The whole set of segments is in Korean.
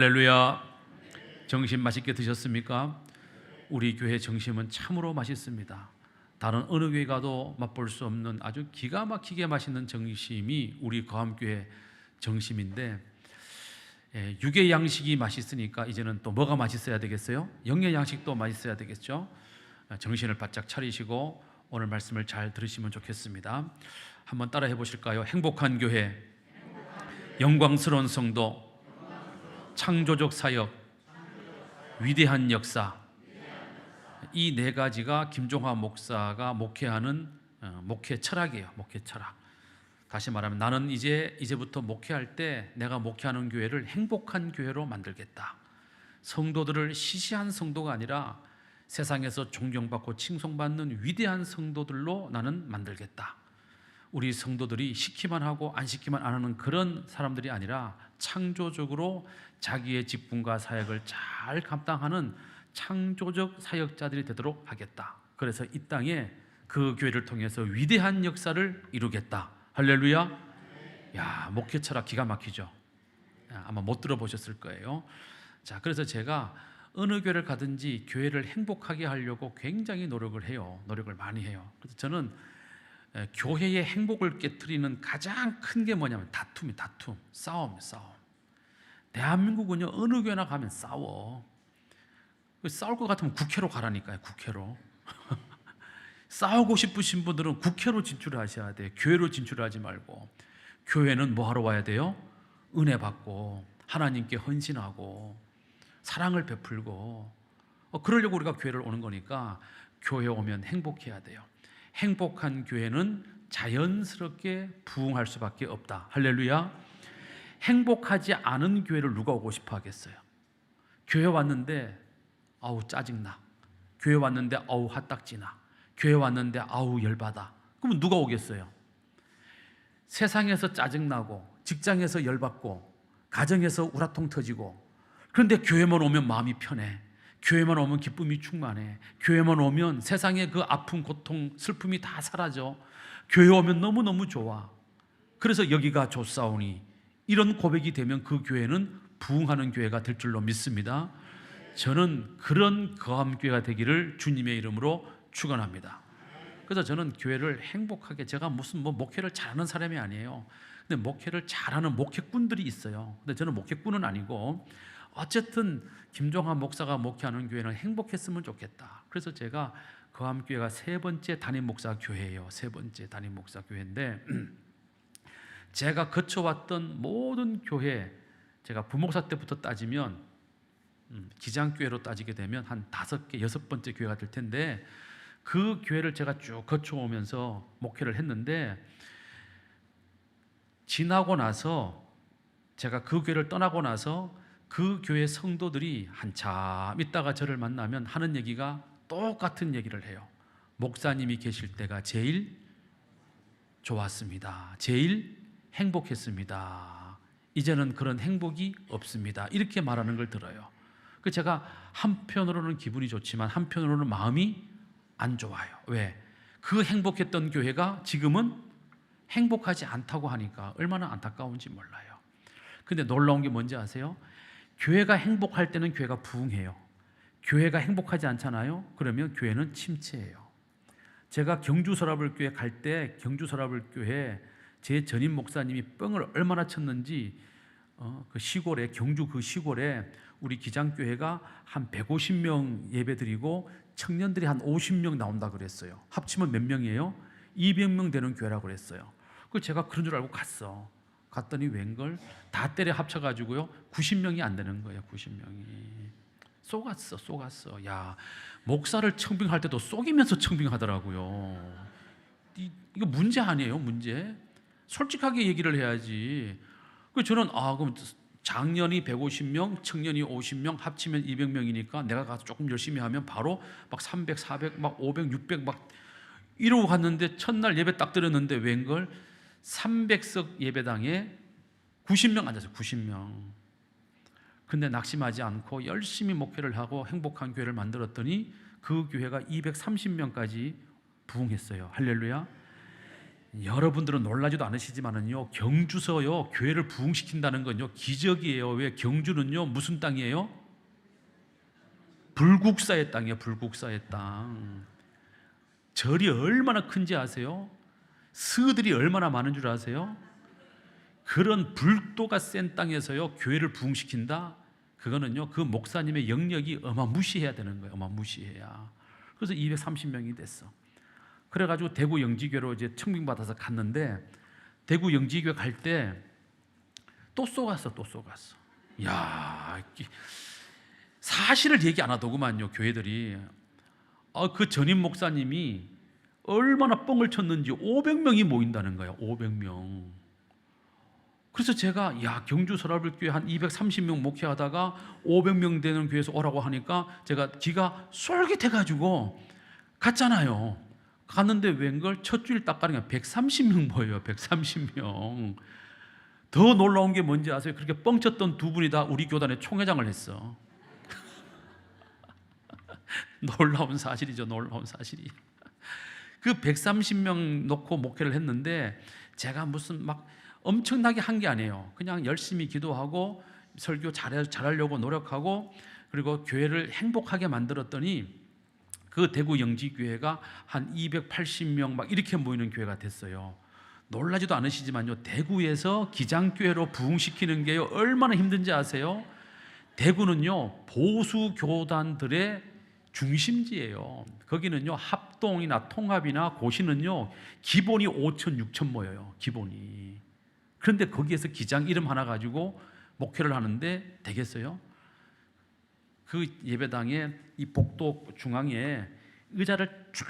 할렐루야. 점심 맛있게 드셨습니까? 우리 교회 점심은 참으로 맛있습니다. 다른 어느 교회 가도 맛볼 수 없는 아주 기가 막히게 맛있는 점심이 우리 거함교회 점심인데, 육의 양식이 맛있으니까 이제는 또 뭐가 맛있어야 되겠어요? 영의 양식도 맛있어야 되겠죠? 정신을 바짝 차리시고 오늘 말씀을 잘 들으시면 좋겠습니다. 한번 따라해 보실까요? 행복한 교회, 영광스러운 성도, 창조적 사역, 위대한 역사. 이 네 가지가 김종화 목사가 목회하는 목회 철학이에요. 목회 철학. 다시 말하면 나는 이제부터 목회할 때 내가 목회하는 교회를 행복한 교회로 만들겠다. 성도들을 시시한 성도가 아니라 세상에서 존경받고 칭송받는 위대한 성도들로 나는 만들겠다. 우리 성도들이 시키만 하고 안 시키만 안 하는 그런 사람들이 아니라 창조적으로 자기의 직분과 사역을 잘 감당하는 창조적 사역자들이 되도록 하겠다. 그래서 이 땅에 그 교회를 통해서 위대한 역사를 이루겠다. 할렐루야. 야, 목회 철학 기가 막히죠. 아마 못 들어보셨을 거예요. 자, 그래서 제가 어느 교회를 가든지 교회를 행복하게 하려고 굉장히 노력을 해요. 노력을 많이 해요. 그래서 저는 교회의 행복을 깨트리는 가장 큰 게 뭐냐면 다툼이 싸움. 대한민국은요, 어느 교회나 가면 싸워. 싸울 것 같으면 국회로 가라니까요. 국회로. 싸우고 싶으신 분들은 국회로 진출하셔야 돼요. 교회로 진출하지 말고. 교회는 뭐 하러 와야 돼요? 은혜 받고 하나님께 헌신하고 사랑을 베풀고, 그러려고 우리가 교회를 오는 거니까 교회 오면 행복해야 돼요. 행복한 교회는 자연스럽게 부흥할 수밖에 없다. 할렐루야. 행복하지 않은 교회를 누가 오고 싶어 하겠어요? 교회 왔는데 아우 짜증나, 교회 왔는데 아우 화딱지나, 교회 왔는데 아우 열받아. 그러면 누가 오겠어요? 세상에서 짜증나고 직장에서 열받고 가정에서 우라통 터지고, 그런데 교회만 오면 마음이 편해. 교회만 오면 기쁨이 충만해. 교회만 오면 세상의 그 아픔, 고통, 슬픔이 다 사라져. 교회 오면 너무너무 좋아. 그래서 여기가 좋사오니, 이런 고백이 되면 그 교회는 부흥하는 교회가 될 줄로 믿습니다. 저는 그런 거함교회가 되기를 주님의 이름으로 축원합니다. 그래서 저는 교회를 행복하게, 제가 무슨 목회를 잘하는 사람이 아니에요. 근데 목회를 잘하는 목회꾼들이 있어요. 근데 저는 목회꾼은 아니고, 어쨌든 김종환 목사가 목회하는 교회는 행복했으면 좋겠다. 그래서 제가 거함교회가 세 번째 담임 목사 교회예요. 세 번째 담임 목사 교회인데, 제가 거쳐왔던 모든 교회, 제가 부목사 때부터 따지면 기장교회로 따지게 되면 한 5개, 6번째 교회가 될 텐데, 그 교회를 제가 쭉 거쳐오면서 목회를 했는데, 지나고 나서, 제가 그 교회를 떠나고 나서 그 교회 성도들이 한참 있다가 저를 만나면 하는 얘기가 똑같은 얘기를 해요. 목사님이 계실 때가 제일 좋았습니다. 제일 행복했습니다. 이제는 그런 행복이 없습니다. 이렇게 말하는 걸 들어요. 그 제가 한편으로는 기분이 좋지만 한편으로는 마음이 안 좋아요. 왜? 그 행복했던 교회가 지금은 행복하지 않다고 하니까 얼마나 안타까운지 몰라요. 근데 놀라운 게 뭔지 아세요? 교회가 행복할 때는 교회가 부흥해요. 교회가 행복하지 않잖아요? 그러면 교회는 침체해요. 제가 경주서라불교회 갈 때, 경주서라불교회 제 전임 목사님이 뻥을 얼마나 쳤는지, 그 시골에, 경주 그 시골에 우리 기장교회가 한 150명 예배드리고 청년들이 한 50명 나온다 그랬어요. 합치면 몇 명이에요? 200명 되는 교회라고 그랬어요. 그 제가 그런 줄 알고 갔더니 웬걸 다 때려 합쳐가지고요 90명이 안 되는 거예요. 90명이 쏘갔어. 야, 목사를 청빙할 때도 쏘기면서 청빙하더라고요. 이거 문제 아니에요? 문제. 솔직하게 얘기를 해야지. 저는 그럼 장년이 150명, 청년이 50명, 합치면 200명이니까 내가 가서 조금 열심히 하면 바로 막 300, 400, 막 500, 600 막 이러고 갔는데, 첫날 예배 딱 드렸는데 웬걸 300석 예배당에 90명 앉았어요. 90명. 근데 낙심하지 않고 열심히 목회를 하고 행복한 교회를 만들었더니 그 교회가 230명까지 부흥했어요. 할렐루야. 여러분들은 놀라지도 않으시지만은요, 경주서요 교회를 부흥시킨다는 건요 기적이에요. 왜? 경주는요 무슨 땅이에요? 불국사의 땅이에요. 불국사의 땅. 절이 얼마나 큰지 아세요? 스들이 얼마나 많은 줄 아세요? 그런 불도가 센 땅에서요 교회를 부흥시킨다? 그거는요 그 목사님의 영역이 어마무시해야 되는 거예요. 어마무시해야. 그래서 230명이 됐어. 그래가지고 대구 영지교로 이제 청빙받아서 갔는데, 대구 영지교 갈 때 또 쏘갔어. 야, 사실을 얘기 안 하더구만요 교회들이. 그 전임 목사님이 얼마나 뻥을 쳤는지 500명이 모인다는 거예요. 500명. 그래서 제가 경주 서라불교회 한 230명 목회하다가 500명 되는 교회에서 오라고 하니까 제가 기가 쏠깃해가지고 갔잖아요. 갔는데 웬걸 첫 주일 딱 가는 게 130명 모여요. 130명. 더 놀라운 게 뭔지 아세요? 그렇게 뻥쳤던 두 분이 다 우리 교단의 총회장을 했어. 놀라운 사실이죠. 놀라운 사실이. 그 130명 놓고 목회를 했는데 제가 무슨 막 엄청나게 한 게 아니에요. 그냥 열심히 기도하고 설교 잘하려고 노력하고, 그리고 교회를 행복하게 만들었더니 그 대구 영지교회가 한 280명 막 이렇게 모이는 교회가 됐어요. 놀라지도 않으시지만요, 대구에서 기장교회로 부흥시키는 게 얼마나 힘든지 아세요? 대구는요 보수 교단들의 중심지예요. 거기는요 합동이나 통합이나 고시는요 기본이 5천 6천 모여요. 기본이. 그런데 거기에서 기장 이름 하나 가지고 목회를 하는데 되겠어요? 그 예배당에 이 복도 중앙에 의자를 쫙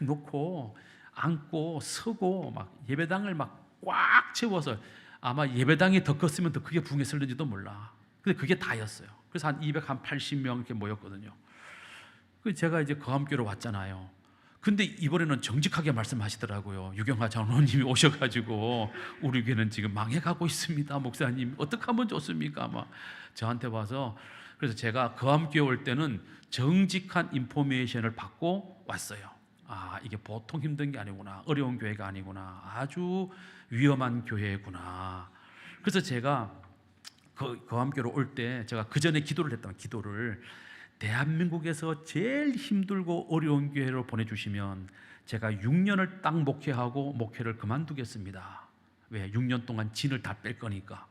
놓고 앉고 서고 막 예배당을 막 꽉 채워서, 아마 예배당이 더 컸으면 더 크게 부흥했을는지도 몰라. 근데 그게 다였어요. 그래서 한 280명 이렇게 모였거든요. 제가 이제 거함교로 왔잖아요. 근데 이번에는 정직하게 말씀하시더라고요. 유경화 장로님이 오셔가지고 우리 교회는 지금 망해가고 있습니다. 목사님 어떻게 하면 좋습니까? 막 저한테 와서. 그래서 제가 거함교회 올 때는 정직한 인포메이션을 받고 왔어요. 이게 보통 힘든 게 아니구나. 어려운 교회가 아니구나. 아주 위험한 교회구나. 그래서 제가 거함교로 올 때 제가 그 전에 기도를 했던 기도를, 대한민국에서 제일 힘들고 어려운 교회로 보내주시면 제가 6년을 딱 목회하고 목회를 그만두겠습니다. 왜? 6년 동안 진을 다 뺄 거니까.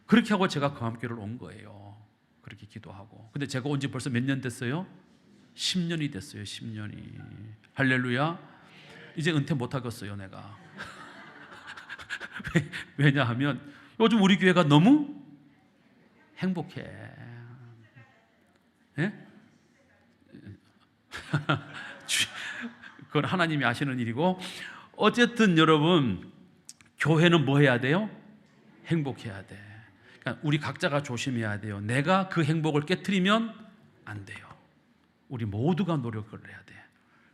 그렇게 하고 제가 거함교를 온 거예요. 그렇게 기도하고. 근데 제가 온 지 벌써 몇 년 됐어요? 10년이 됐어요. 10년이. 할렐루야. 이제 은퇴 못 하겠어요 내가. 왜냐하면 요즘 우리 교회가 너무 행복해. 예? 그건 하나님이 아시는 일이고, 어쨌든 여러분, 교회는 뭐 해야 돼요? 행복해야 돼. 그러니까 우리 각자가 조심해야 돼요. 내가 그 행복을 깨트리면 안 돼요. 우리 모두가 노력을 해야 돼.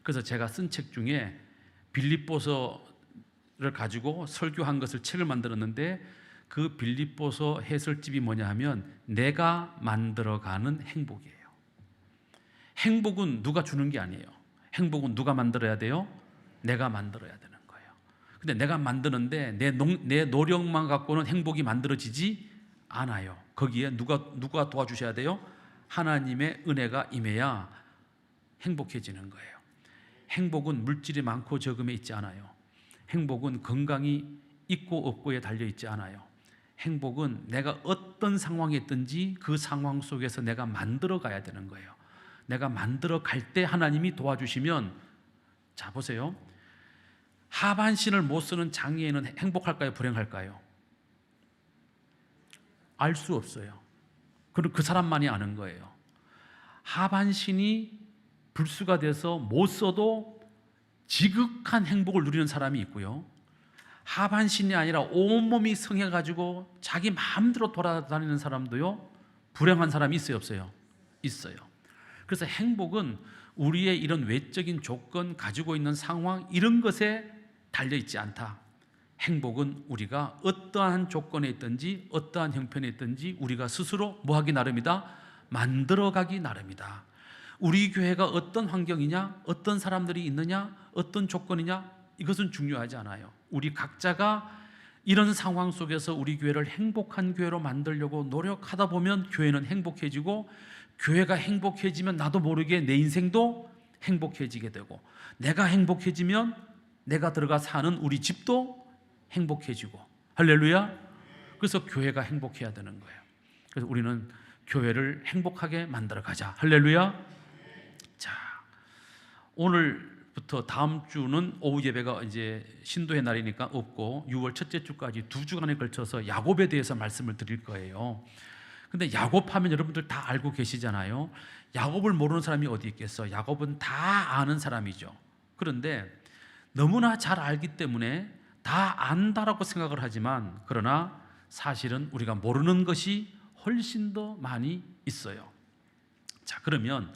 그래서 제가 쓴 책 중에 빌립보서를 가지고 설교한 것을 책을 만들었는데, 그 빌립보서 해설집이 뭐냐 하면 내가 만들어가는 행복이에요. 행복은 누가 주는 게 아니에요. 행복은 누가 만들어야 돼요? 내가 만들어야 되는 거예요. 근데 내가 만드는데 내 노력만 갖고는 행복이 만들어지지 않아요. 거기에 누가 도와주셔야 돼요? 하나님의 은혜가 임해야 행복해지는 거예요. 행복은 물질이 많고 적음에 있지 않아요. 행복은 건강이 있고 없고에 달려있지 않아요. 행복은 내가 어떤 상황에 있든지 그 상황 속에서 내가 만들어 가야 되는 거예요. 내가 만들어 갈 때 하나님이 도와주시면, 자 보세요. 하반신을 못 쓰는 장애인은 행복할까요? 불행할까요? 알 수 없어요. 그럼 그 사람만이 아는 거예요. 하반신이 불수가 돼서 못 써도 지극한 행복을 누리는 사람이 있고요, 하반신이 아니라 온몸이 성해가지고 자기 마음대로 돌아다니는 사람도요, 불행한 사람이 있어요 없어요? 있어요. 그래서 행복은 우리의 이런 외적인 조건, 가지고 있는 상황, 이런 것에 달려있지 않다. 행복은 우리가 어떠한 조건에 있든지 어떠한 형편에 있든지 우리가 스스로 뭐하기 나름이다? 만들어가기 나름이다. 우리 교회가 어떤 환경이냐, 어떤 사람들이 있느냐, 어떤 조건이냐, 이것은 중요하지 않아요. 우리 각자가 이런 상황 속에서 우리 교회를 행복한 교회로 만들려고 노력하다 보면 교회는 행복해지고, 교회가 행복해지면 나도 모르게 내 인생도 행복해지게 되고, 내가 행복해지면 내가 들어가 사는 우리 집도 행복해지고. 할렐루야. 그래서 교회가 행복해야 되는 거예요. 그래서 우리는 교회를 행복하게 만들어 가자. 할렐루야. 자, 오늘부터 다음 주는 오후 예배가 이제 신도의 날이니까 없고 6월 첫째 주까지 2주간에 걸쳐서 야곱에 대해서 말씀을 드릴 거예요. 근데 야곱 하면 여러분들 다 알고 계시잖아요. 야곱을 모르는 사람이 어디 있겠어? 야곱은 다 아는 사람이죠. 그런데 너무나 잘 알기 때문에 다 안다라고 생각을 하지만, 그러나 사실은 우리가 모르는 것이 훨씬 더 많이 있어요. 자, 그러면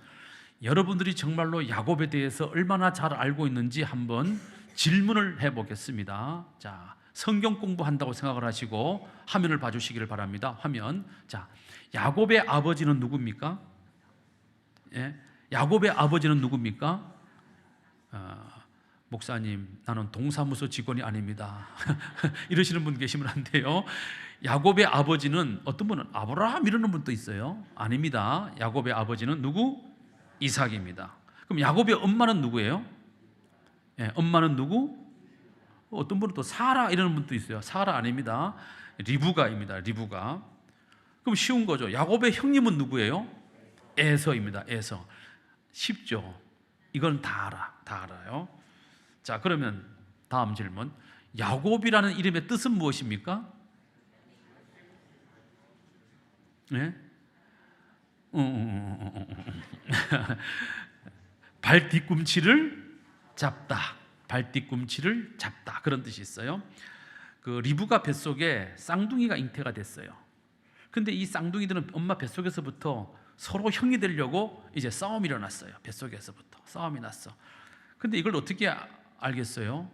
여러분들이 정말로 야곱에 대해서 얼마나 잘 알고 있는지 한번 질문을 해보겠습니다. 자, 성경 공부한다고 생각을 하시고 화면을 봐주시기를 바랍니다. 화면. 자, 야곱의 아버지는 누굽니까? 예? 야곱의 아버지는 누굽니까? 목사님, 나는 동사무소 직원이 아닙니다. 이러시는 분 계시면 안 돼요. 야곱의 아버지는, 어떤 분은 아브라함 이러는 분도 있어요. 아닙니다. 야곱의 아버지는 누구? 이삭입니다. 그럼 야곱의 엄마는 누구예요? 예, 엄마는 누구? 어떤 분은 또 사라 이러는 분도 있어요. 사라 아닙니다. 리브가입니다. 리브가. 그럼 쉬운 거죠. 야곱의 형님은 누구예요? 에서입니다. 에서. 쉽죠. 이건 다 알아. 다 알아요. 자, 그러면 다음 질문. 야곱이라는 이름의 뜻은 무엇입니까? 네? 발 뒤꿈치를 잡다. 발 뒤꿈치를 잡다. 그런 뜻이 있어요. 그 리브가 뱃속에 쌍둥이가 잉태가 됐어요. 근데 이 쌍둥이들은 엄마 뱃속에서부터 서로 형이 되려고 이제 싸움이 일어났어요. 뱃속에서부터 싸움이 났어. 근데 이걸 어떻게 알겠어요?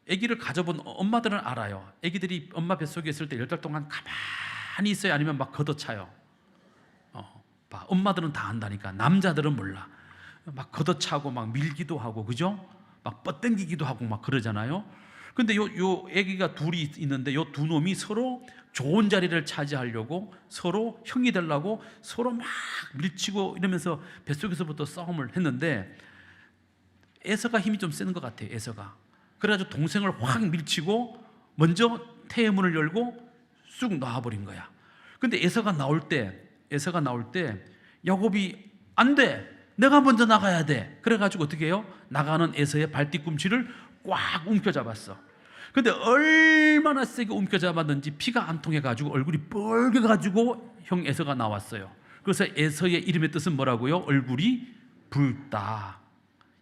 아기를 가져본 엄마들은 알아요. 아기들이 엄마 뱃속에 있을 때 10달 동안 가만히 있어요? 아니면 막 걷어차요? 엄마들은 다 안다니까. 남자들은 몰라. 막 걷어차고 막 밀기도 하고, 그죠? 막 뻗당기기도 하고 막 그러잖아요. 근데 요 아기가 둘이 있는데 요 두 놈이 서로 좋은 자리를 차지하려고, 서로 형이 되려고 서로 막 밀치고 이러면서 뱃속에서부터 싸움을 했는데, 에서가 힘이 좀 세는 것 같아요. 에서가. 그래가지고 동생을 확 밀치고 먼저 태의 문을 열고 쑥 나와버린 거야. 근데 에서가 나올 때 야곱이 안 돼, 내가 먼저 나가야 돼. 그래가지고 어떻게 해요? 나가는 에서의 발 뒤꿈치를 꽉 움켜잡았어. 근데 얼마나 세게 움켜잡았는지 피가 안 통해가지고 얼굴이 뻘개가지고 형 에서가 나왔어요. 그래서 에서의 이름의 뜻은 뭐라고요? 얼굴이 붉다.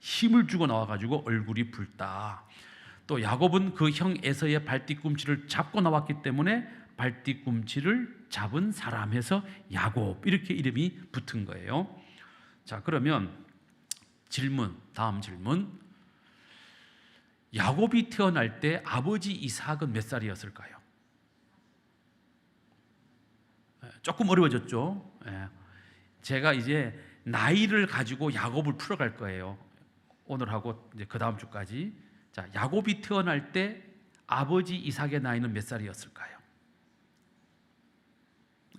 힘을 주고 나와가지고 얼굴이 붉다. 또 야곱은 그 형 에서의 발 뒤꿈치를 잡고 나왔기 때문에 발 뒤꿈치를 잡은 사람 해서 야곱, 이렇게 이름이 붙은 거예요. 자, 그러면 다음 질문. 야곱이 태어날 때 아버지 이삭은 몇 살이었을까요? 조금 어려워졌죠. 제가 이제 나이를 가지고 야곱을 풀어갈 거예요. 오늘하고 이제 그 다음 주까지. 자, 야곱이 태어날 때 아버지 이삭의 나이는 몇 살이었을까요?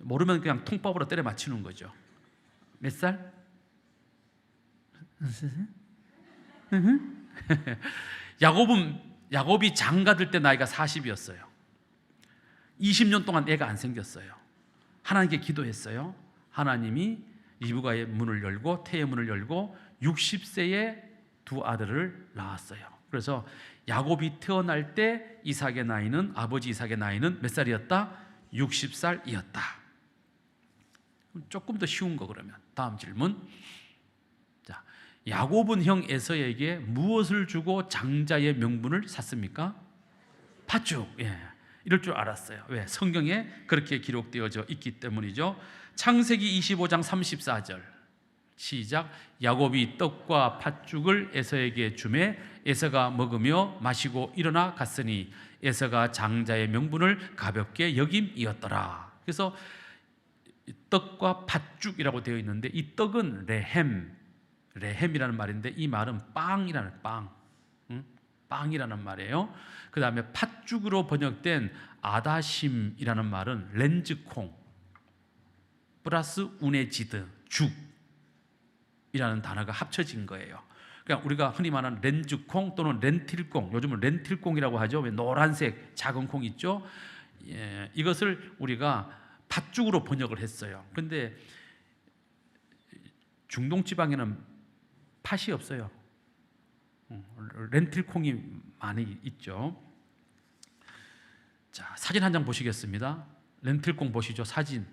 모르면 그냥 통밥으로 때려 맞추는 거죠. 몇 살? 야곱이 장가들 때 나이가 40이었어요. 20년 동안 애가 안 생겼어요. 하나님께 기도했어요. 하나님이 리브가의 문을 열고 태의 문을 열고 60세에 두 아들을 낳았어요. 그래서 야곱이 태어날 때 아버지 이삭의 나이는 몇 살이었다? 60살이었다. 조금 더 쉬운 거. 그러면 다음 질문. 자, 야곱은 형 에서에게 무엇을 주고 장자의 명분을 샀습니까? 팥죽. 이럴 줄 알았어요. 왜? 성경에 그렇게 기록되어져 있기 때문이죠. 창세기 25장 34절 시작. 야곱이 떡과 팥죽을 에서에게 주매 에서가 먹으며 마시고 일어나 갔으니 에서가 장자의 명분을 가볍게 여김이었더라. 그래서 떡과 팥죽이라고 되어 있는데 이 떡은 레헴이라는 말인데 이 말은 빵이라는 빵. 빵이라는 말이에요. 그 다음에 팥죽으로 번역된 아다심이라는 말은 렌즈콩 플러스 우네지드 죽이라는 단어가 합쳐진 거예요. 그러니까 우리가 흔히 말하는 렌즈콩 또는 렌틸콩, 요즘은 렌틸콩이라고 하죠. 왜 노란색 작은 콩 있죠? 이것을 우리가 팥죽으로 번역을 했어요. 그런데 중동 지방에는 팥이 없어요. 렌틸콩이 많이 있죠. 자, 사진 한 장 보시겠습니다. 렌틸콩 보시죠, 사진.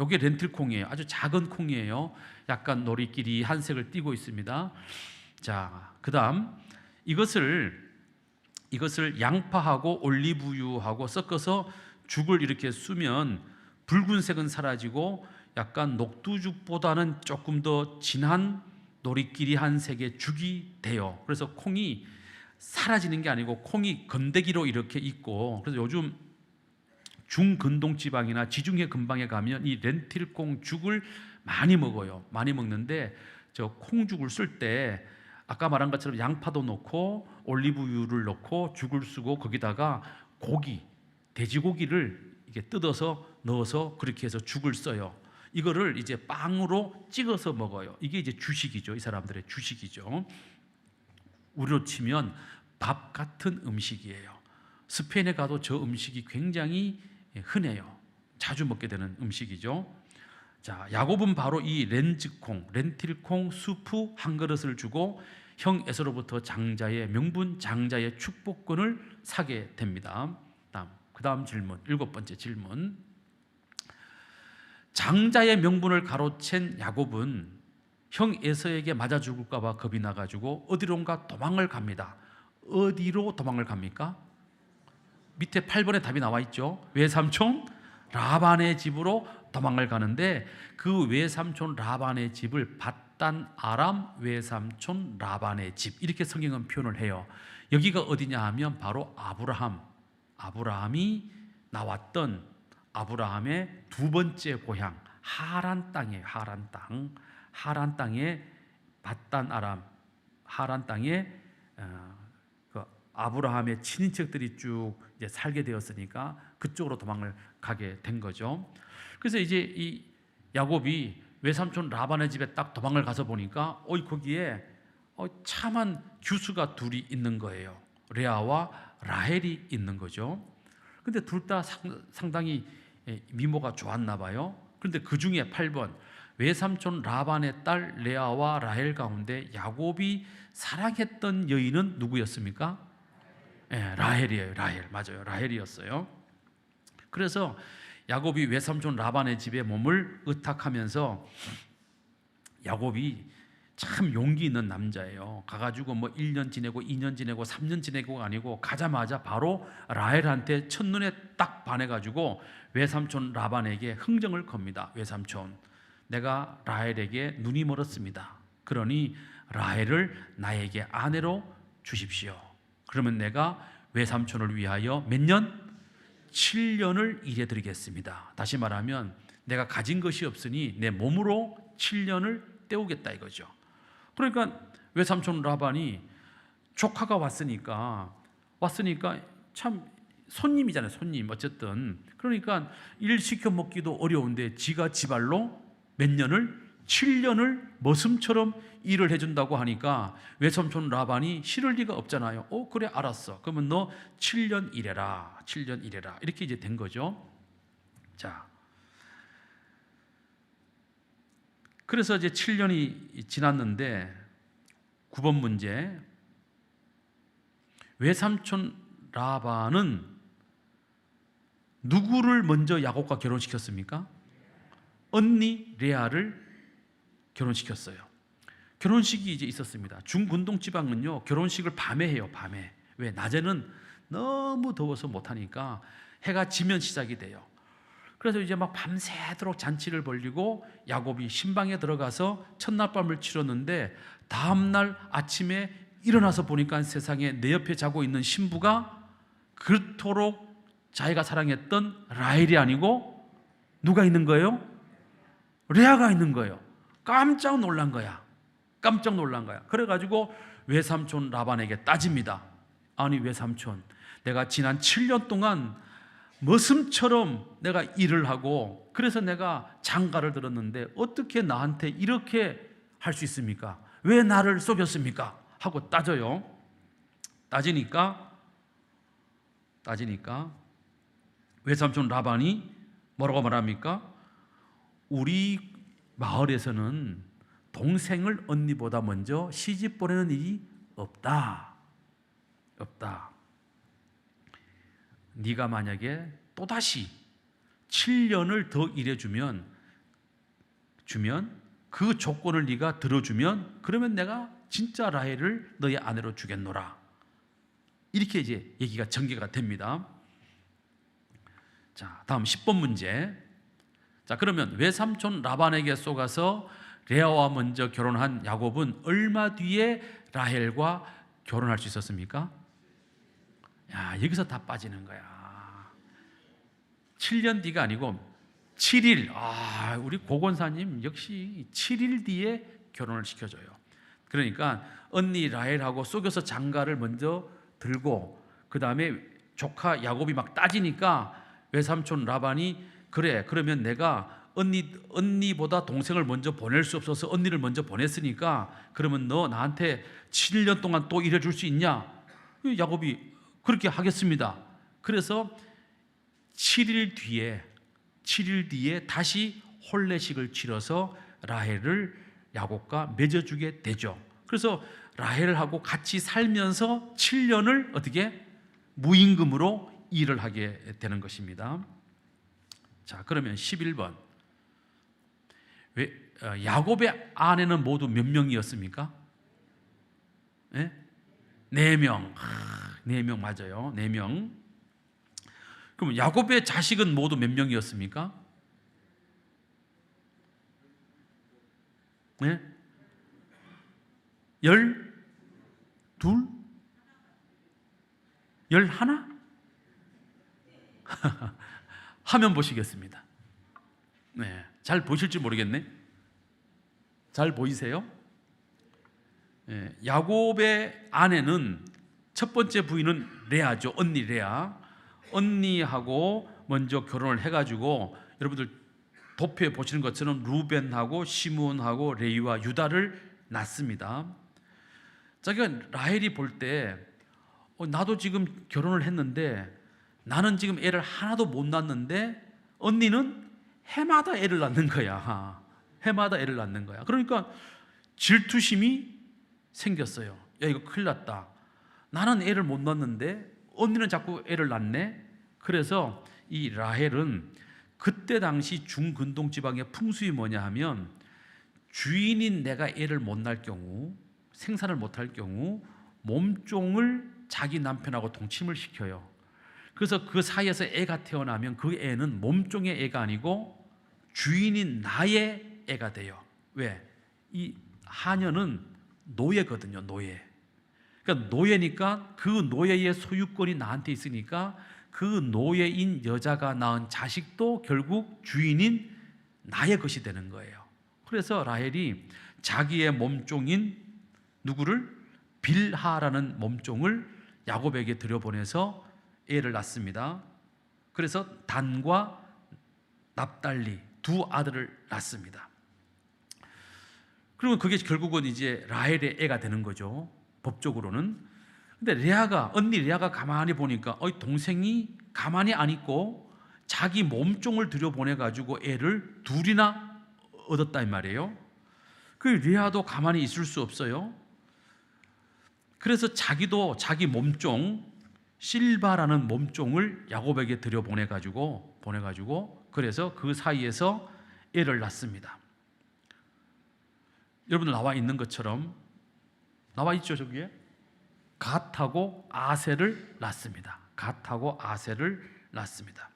이게 렌틸콩이에요. 아주 작은 콩이에요. 약간 노리끼리 한 색을 띠고 있습니다. 자, 그다음 이것을 양파하고 올리브유하고 섞어서 죽을 이렇게 쓰면 붉은색은 사라지고 약간 녹두죽보다는 조금 더 진한 노리끼리 한 색의 죽이 돼요. 그래서 콩이 사라지는 게 아니고 콩이 건더기로 이렇게 있고, 그래서 요즘 중근동 지방이나 지중해 근방에 가면 이 렌틸콩 죽을 많이 먹어요. 많이 먹는데 저 콩죽을 쓸 때 아까 말한 것처럼 양파도 넣고 올리브유를 넣고 죽을 쓰고 거기다가 고기, 돼지고기를 이게 뜯어서 넣어서 그렇게 해서 죽을 써요. 이거를 이제 빵으로 찍어서 먹어요. 이게 이제 주식이죠. 이 사람들의 주식이죠. 우리로 치면 밥 같은 음식이에요. 스페인에 가도 저 음식이 굉장히 흔해요. 자주 먹게 되는 음식이죠. 자, 야곱은 바로 이 렌즈콩, 렌틸콩 수프 한 그릇을 주고 형 에서로부터 장자의 명분, 장자의 축복권을 사게 됩니다. 그 다음 질문, 7번째 질문. 장자의 명분을 가로챈 야곱은 형 에서에게 맞아 죽을까 봐 겁이 나가지고 어디론가 도망을 갑니다. 어디로 도망을 갑니까? 밑에 8번에 답이 나와 있죠. 외삼촌 라반의 집으로 도망을 가는데 그 외삼촌 라반의 집을 밧단 아람 외삼촌 라반의 집, 이렇게 성경은 표현을 해요. 여기가 어디냐 하면 바로 아브라함이 나왔던 아브라함의 두 번째 고향 하란 땅이에요. 하란 땅에 밧단 아람, 하란 땅에 그 아브라함의 친인척들이 쭉 이제 살게 되었으니까 그쪽으로 도망을 가게 된 거죠. 그래서 이제 이 야곱이 외삼촌 라반의 집에 딱 도망을 가서 보니까 거기에 참한 규수가 둘이 있는 거예요. 레아와 라헬이 있는 거죠. 근데 둘 다 상당히 미모가 좋았나 봐요. 그런데 그 중에 8번 외삼촌 라반의 딸 레아와 라헬 가운데 야곱이 사랑했던 여인은 누구였습니까? 라헬이에요. 라헬, 맞아요. 라헬이었어요. 그래서 야곱이 외삼촌 라반의 집에 몸을 의탁하면서, 야곱이 참 용기 있는 남자예요. 가가지고 뭐 1년 지내고 2년 지내고 3년 지내고가 아니고 가자마자 바로 라헬한테 첫눈에 딱 반해가지고 외삼촌 라반에게 흥정을 겁니다. 외삼촌, 내가 라헬에게 눈이 멀었습니다. 그러니 라헬을 나에게 아내로 주십시오. 그러면 내가 외삼촌을 위하여 몇 년? 7년을 일해드리겠습니다. 다시 말하면 내가 가진 것이 없으니 내 몸으로 7년을 때우겠다 이거죠. 그러니까 외삼촌 라반이 조카가 왔으니까 참 손님이잖아요. 손님. 어쨌든 그러니까 일 시켜 먹기도 어려운데 지가 지발로 몇 년을? 7년을 머슴처럼 일을 해준다고 하니까 외삼촌 라반이 싫을 리가 없잖아요. 그래 알았어. 그러면 너 7년 일해라. 7년 일해라. 이렇게 이제 된 거죠. 자, 그래서 이제 7년이 지났는데 9번 문제, 외삼촌 라반은 누구를 먼저 야곱과 결혼시켰습니까? 언니 레아를 결혼시켰어요. 결혼식이 이제 있었습니다. 중근동 지방은요 결혼식을 밤에 해요. 밤에. 왜? 낮에는 너무 더워서 못하니까 해가 지면 시작이 돼요. 그래서 이제 막 밤새도록 잔치를 벌이고 야곱이 신방에 들어가서 첫날 밤을 치렀는데 다음날 아침에 일어나서 보니까 세상에 내 옆에 자고 있는 신부가 그토록 자기가 사랑했던 라헬이 아니고 누가 있는 거예요? 레아가 있는 거예요. 깜짝 놀란 거야. 그래가지고 외삼촌 라반에게 따집니다. 아니 외삼촌, 내가 지난 7년 동안 머슴처럼 내가 일을 하고 그래서 내가 장가를 들었는데 어떻게 나한테 이렇게 할 수 있습니까? 왜 나를 속였습니까? 하고 따져요. 따지니까 외삼촌 라반이 뭐라고 말합니까? 우리 마을에서는 동생을 언니보다 먼저 시집 보내는 일이 없다. 네가 만약에 또다시 7년을 더 일해주면 그 조건을 네가 들어주면 그러면 내가 진짜 라헬을 너의 아내로 주겠노라. 이렇게 이제 얘기가 전개가 됩니다. 자, 다음 10번 문제. 자, 그러면 외삼촌 라반에게 속아서 레아와 먼저 결혼한 야곱은 얼마 뒤에 라헬과 결혼할 수 있었습니까? 야, 여기서 다 빠지는 거야. 7년 뒤가 아니고 7일. 우리 고건사님 역시 7일 뒤에 결혼을 시켜줘요. 그러니까 언니 라헬하고 속여서 장가를 먼저 들고 그 다음에 조카 야곱이 막 따지니까 외삼촌 라반이 그래, 그러면 내가 언니보다 동생을 먼저 보낼 수 없어서 언니를 먼저 보냈으니까 그러면 너 나한테 7년 동안 또 일해줄 수 있냐? 야곱이 그렇게 하겠습니다. 그래서 7일 뒤에 다시 혼례식을 치러서 라헬을 야곱과 맺어주게 되죠. 그래서 라헬하고 같이 살면서 7년을 어떻게 무임금으로 일을 하게 되는 것입니다. 자, 그러면 11번. 야곱의 아내는 모두 몇 명이었습니까? 네? 4명. 4명 맞아요. 4명. 그럼 야곱의 자식은 모두 몇 명이었습니까? 네? 12? 11? 화면 보시겠습니다. 네, 잘 보실지 모르겠네. 잘 보이세요? 네, 야곱의 아내는 첫 번째 부인은 레아죠. 언니 레아. 언니하고 먼저 결혼을 해가지고 여러분들 도표에 보시는 것처럼 루벤하고 시므온하고 레위와 유다를 낳습니다. 자기가 라헬이 볼 때 나도 지금 결혼을 했는데 나는 지금 애를 하나도 못 낳는데 언니는 해마다 애를 낳는 거야. 해마다 애를 낳는 거야. 그러니까 질투심이 생겼어요. 야, 이거 큰일 났다. 나는 애를 못 낳는데 언니는 자꾸 애를 낳네. 그래서 이 라헬은 그때 당시 중근동 지방의 풍습이 뭐냐 하면 주인인 내가 애를 못 낳을 경우, 생산을 못 할 경우 몸종을 자기 남편하고 동침을 시켜요. 그래서 그 사이에서 애가 태어나면 그 애는 몸종의 애가 아니고 주인인 나의 애가 돼요. 왜? 이 하녀는 노예거든요. 노예. 그러니까 노예니까 그 노예의 소유권이 나한테 있으니까 그 노예인 여자가 낳은 자식도 결국 주인인 나의 것이 되는 거예요. 그래서 라헬이 자기의 몸종인 누구를? 빌하라는 몸종을 야곱에게 들여보내서 애를 낳습니다. 그래서 단과 납달리 두 아들을 낳습니다. 그리고 그게 결국은 이제 라헬의 애가 되는 거죠. 법적으로는. 근데 언니 레아가 가만히 보니까 동생이 가만히 안 있고 자기 몸종을 들여보내가지고 애를 둘이나 얻었다 이 말이에요. 그 레아도 가만히 있을 수 없어요. 그래서 자기도 자기 몸종 실바라는 몸종을 야곱에게 들여보내가지고 그래서 그 사이에서 애를 낳습니다. 여러분들 나와 있는 것처럼 나와 있죠 저기에? 갓하고 아셀을 낳습니다. 갓하고 아셀을 낳습니다.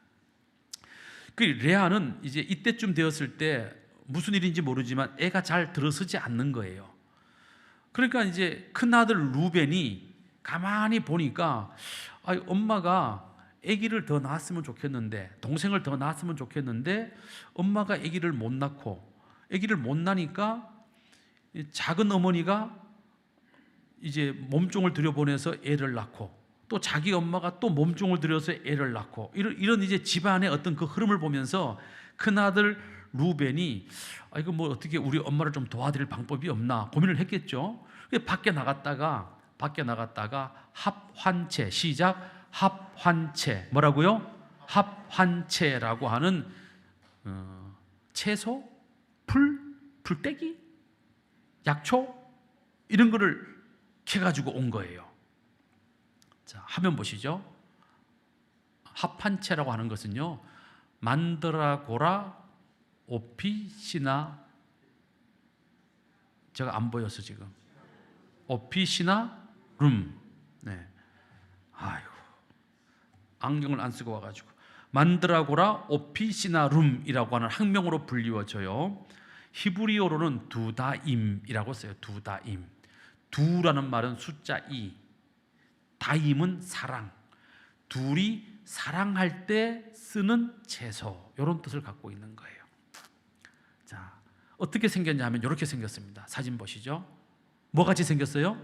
그 레아는 이제 이때쯤 되었을 때 무슨 일인지 모르지만 애가 잘 들어서지 않는 거예요. 그러니까 이제 큰아들 루벤이 가만히 보니까 엄마가 아기를 더 낳았으면 좋겠는데 동생을 더 낳았으면 좋겠는데 엄마가 아기를 못 낳고 아기를 못 낳으니까 작은 어머니가 이제 몸종을 들여보내서 애를 낳고 또 자기 엄마가 또 몸종을 들여서 애를 낳고 이런 이제 집안의 어떤 그 흐름을 보면서 큰아들 루벤이 이거 뭐 어떻게 우리 엄마를 좀 도와드릴 방법이 없나 고민을 했겠죠. 밖에 나갔다가 합환채, 시작, 합환채, 뭐라고요? 합환채라고 하는 채소, 풀떼기, 약초 이런 거를 캐가지고 온 거예요. 자, 화면 보시죠. 합환채라고 하는 것은요, 만드라고라 오피시나, 제가 안 보여서 지금 오피시나 룸. 네. 아이고, 안경을 안 쓰고 와가지고 만드라고라 오피시나 룸이라고 하는 학명으로 불리워져요. 히브리어로는 두다임이라고 써요. 두다임. 두라는 말은 숫자 2, 다임은 사랑. 둘이 사랑할 때 쓰는 채소, 이런 뜻을 갖고 있는 거예요. 자, 어떻게 생겼냐 하면 이렇게 생겼습니다. 사진 보시죠. 뭐 같이 생겼어요?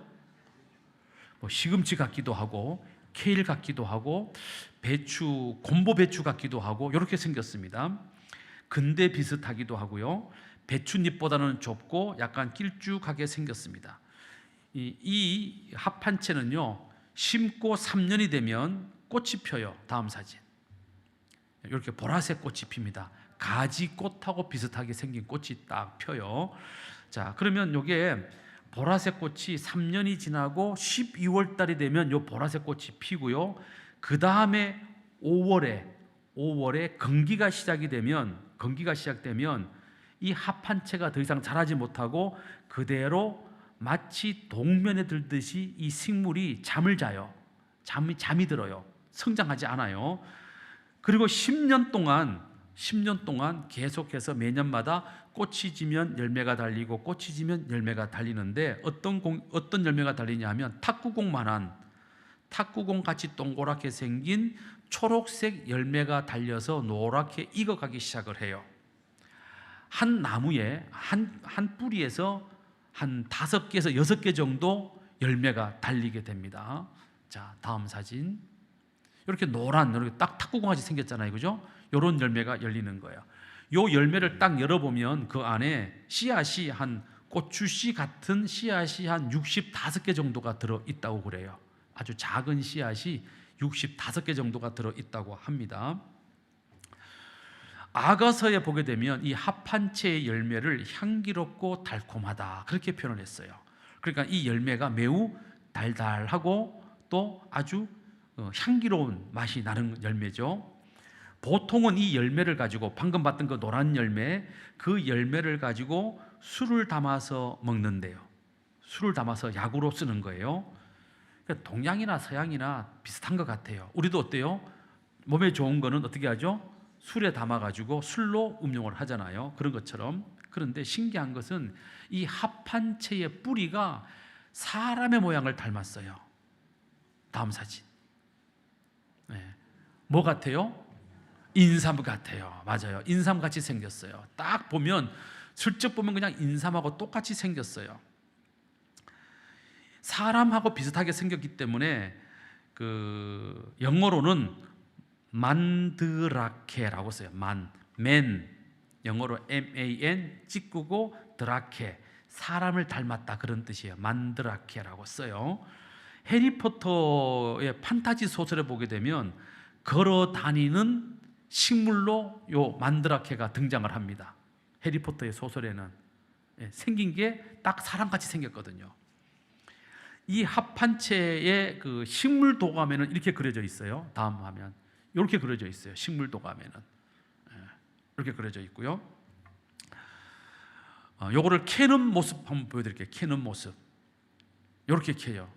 뭐 시금치 같기도 하고 케일 같기도 하고 배추, 곰보 배추 같기도 하고 이렇게 생겼습니다. 근대 비슷하기도 하고요. 배춧잎보다는 좁고 약간 길쭉하게 생겼습니다. 이 합한채는요, 심고 3년이 되면 꽃이 펴요. 다음 사진. 이렇게 보라색 꽃이 핍니다. 가지꽃하고 비슷하게 생긴 꽃이 딱 펴요. 자, 그러면 이게 보라색 꽃이 3년이 지나고 12월 달이 되면 이 보라색 꽃이 피고요. 그 다음에 5월에 건기가 시작되면 이 합한채가 더 이상 자라지 못하고 그대로 마치 동면에 들듯이 이 식물이 잠을 자요. 잠이 들어요. 성장하지 않아요. 그리고 10년 동안 계속해서 매년마다 꽃이 지면 열매가 달리고 꽃이 지면 열매가 달리는데 어떤 열매가 달리냐 하면 탁구공 같이 동그랗게 생긴 초록색 열매가 달려서 노랗게 익어가기 시작을 해요. 한 나무에 한 뿌리에서 한 5개에서 6개 정도 열매가 달리게 됩니다. 자, 다음 사진. 이렇게 이렇게 딱 탁구공같이 생겼잖아요, 그죠? 이런 열매가 열리는 거예요. 요 열매를 딱 열어보면 그 안에 씨앗이 한 고추씨 같은 씨앗이 한 65개 정도가 들어있다고 그래요. 아주 작은 씨앗이 65개 정도가 들어있다고 합니다. 아가서에 보게 되면 이 합한채의 열매를 향기롭고 달콤하다, 그렇게 표현을 했어요. 그러니까 이 열매가 매우 달달하고 또 아주 향기로운 맛이 나는 열매죠. 보통은 이 열매를 가지고, 방금 봤던 그 노란 열매, 그 열매를 가지고 술을 담아서 먹는데요. 술을 담아서 약으로 쓰는 거예요. 그러니까 동양이나 서양이나 비슷한 것 같아요. 우리도 어때요? 몸에 좋은 거는 어떻게 하죠? 술에 담아가지고 술로 음용을 하잖아요. 그런 것처럼. 그런데 신기한 것은 이 합한채의 뿌리가 사람의 모양을 닮았어요. 다음 사진. 네. 뭐 같아요? 인삼 같아요. 맞아요. 인삼같이 생겼어요. 딱 보면, 슬쩍 보면 그냥 인삼하고 똑같이 생겼어요. 사람하고 비슷하게 생겼기 때문에 그 영어로는 만드라케라고 써요. 맨, 영어로 man 찍고 드라케, 사람을 닮았다, 그런 뜻이에요. 만드라케라고 써요. 해리포터의 판타지 소설에 보게 되면 걸어 다니는 식물로 요 만드라케가 등장을 합니다. 해리포터의 소설에는 생긴 게 딱 사람같이 생겼거든요. 이 합한채의 그 식물 도감에는 이렇게 그려져 있어요. 다음 화면. 이렇게 그려져 있어요. 식물 도감에는 이렇게 그려져 있고요. 요거를 캐는 모습 한번 보여드릴게요. 캐는 모습. 이렇게 캐요.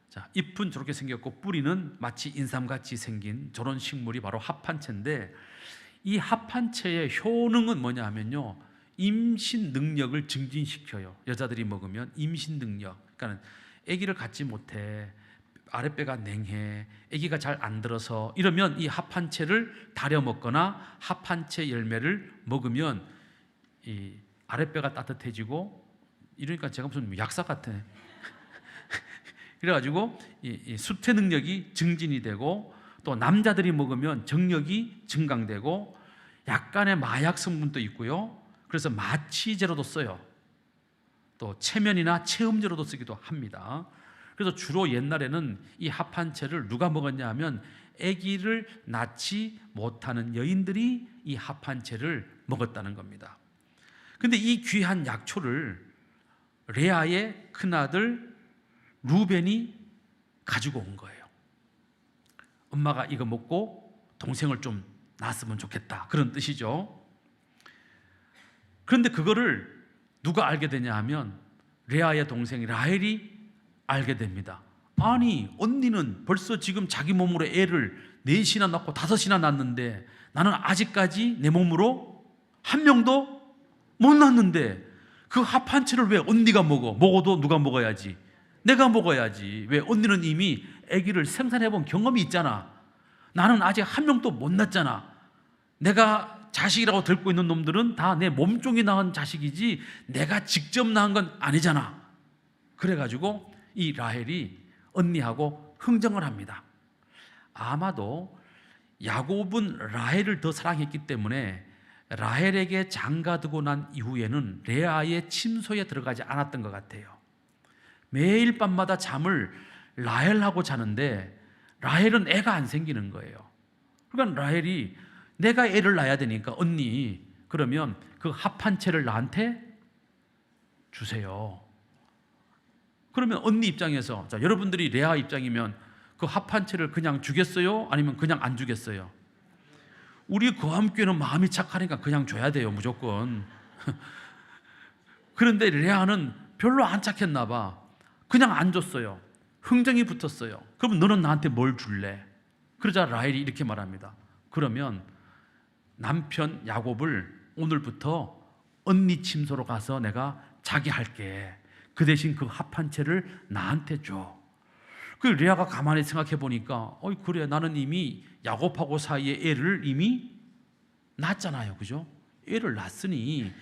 자, 잎은 저렇게 생겼고 뿌리는 마치 인삼같이 생긴 저런 식물이 바로 합한채인데, 이 합한채의 효능은 뭐냐 하면요, 임신 능력을 증진시켜요. 여자들이 먹으면 임신 능력. 그러니까 아기를 갖지 못해, 아랫배가 냉해, 아기가 잘 안 들어서 이러면 이 합한채를 다려 먹거나 합한채 열매를 먹으면 이 아랫배가 따뜻해지고, 이러니까 제가 무슨 약사 같아. 그래가지고 이 수태 능력이 증진이 되고, 또 남자들이 먹으면 정력이 증강되고, 약간의 마약 성분도 있고요. 그래서 마취제로도 써요. 또 체면이나 체음제로도 쓰기도 합니다. 그래서 주로 옛날에는 이 합한채를 누가 먹었냐 하면 아기를 낳지 못하는 여인들이 이 합한채를 먹었다는 겁니다. 근데 이 귀한 약초를 레아의 큰아들 루벤이 가지고 온 거예요. 엄마가 이거 먹고 동생을 좀 낳았으면 좋겠다, 그런 뜻이죠. 그런데 그거를 누가 알게 되냐 하면 레아의 동생 라헬이 알게 됩니다. 아니, 언니는 벌써 지금 자기 몸으로 애를 4이나 낳고 5이나 낳았는데 나는 아직까지 내 몸으로 한 명도 못 낳았는데 그 합한채를 왜 언니가 먹어? 먹어도 누가 먹어야지? 내가 먹어야지. 왜? 언니는 이미 아기를 생산해 본 경험이 있잖아. 나는 아직 한 명도 못 낳았잖아. 내가 자식이라고 들고 있는 놈들은 다 내 몸종이 낳은 자식이지 내가 직접 낳은 건 아니잖아. 그래가지고 이 라헬이 언니하고 흥정을 합니다. 아마도 야곱은 라헬을 더 사랑했기 때문에 라헬에게 장가들고 난 이후에는 레아의 침소에 들어가지 않았던 것 같아요. 매일 밤마다 잠을 라헬하고 자는데 라헬은 애가 안 생기는 거예요. 그러니까 라헬이 내가 애를 낳아야 되니까 언니, 그러면 그 합한채를 나한테 주세요. 그러면 언니 입장에서, 자, 여러분들이 레아 입장이면 그 합한채를 그냥 주겠어요? 아니면 그냥 안 주겠어요? 우리 거함교회는 마음이 착하니까 그냥 줘야 돼요, 무조건. 그런데 레아는 별로 안 착했나 봐. 그냥 안 줬어요. 흥정이 붙었어요. 그럼 너는 나한테 뭘 줄래? 그러자 라헬이 이렇게 말합니다. 그러면 남편 야곱을 오늘부터 언니 침소로 가서 내가 자기 할게. 그 대신 그 합한채를 나한테 줘. 그 레아가 가만히 생각해 보니까 그래, 나는 이미 야곱하고 사이에 애를 이미 낳았잖아요, 그죠? 애를 낳았으니